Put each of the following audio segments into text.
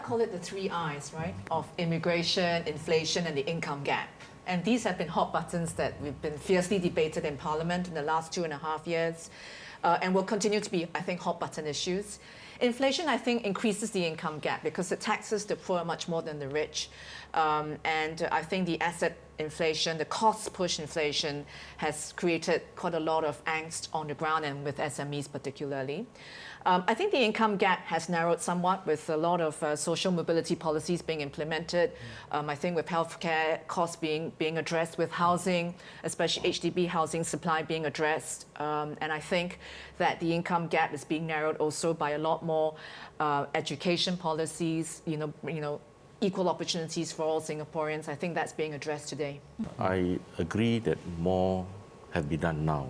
call it the 3 I's, right? Of immigration, inflation, and the income gap. And these have been hot buttons that we've been fiercely debated in Parliament in the last 2.5 years, and will continue to be, I think, hot button issues. Inflation, I think, increases the income gap because it taxes the poor much more than the rich. And I think the asset inflation, the cost-push inflation, has created quite a lot of angst on the ground and with SMEs particularly. I think the income gap has narrowed somewhat with a lot of social mobility policies being implemented. I think with healthcare costs being addressed, with housing, especially HDB housing supply being addressed. And I think that the income gap is being narrowed also by a lot more education policies, equal opportunities for all Singaporeans. I think that's being addressed today. I agree that more have been done now,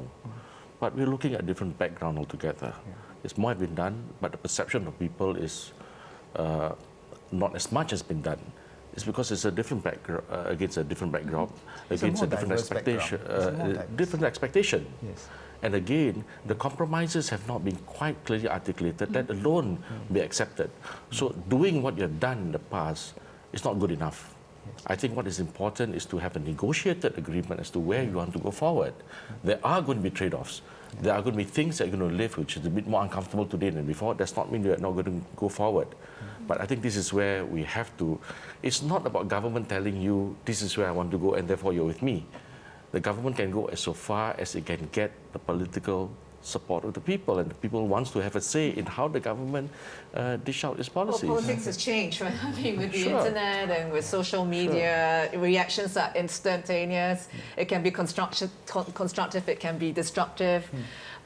but we're looking at different background altogether. It's more have been done, but the perception of people is not as much has been done. It's because it's a different background, against a different backdrop, against a different expectation. Different expectation. Yes. And again, the compromises have not been quite clearly articulated. That alone be accepted. So doing what you have done in the past is not good enough. I think what is important is to have a negotiated agreement as to where you want to go forward. There are going to be trade-offs. There are going to be things that you're going to live which is a bit more uncomfortable today than before. Does not mean you're not going to go forward. But I think this is where we have to. It's not about government telling you this is where I want to go and therefore you're with me. The government can go as so far as it can get the political support of the people, and the people wants to have a say in how the government dish out its policies. Well, politics has changed, right? I mean, with the internet and with social media, reactions are instantaneous. It can be constructive, it can be destructive.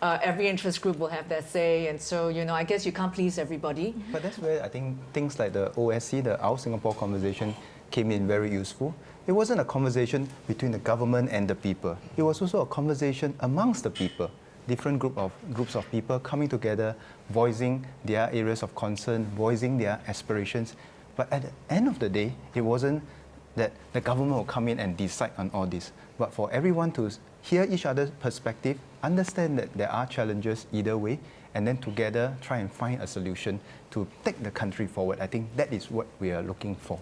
Every interest group will have their say, and so, I guess you can't please everybody. But that's where I think things like the OSC, the Our Singapore conversation, came in very useful. It wasn't a conversation between the government and the people. It was also a conversation amongst the people. Different groups of people coming together, voicing their areas of concern, voicing their aspirations. But at the end of the day, it wasn't that the government will come in and decide on all this, but for everyone to hear each other's perspective, understand that there are challenges either way, and then together try and find a solution to take the country forward. I think that is what we are looking for.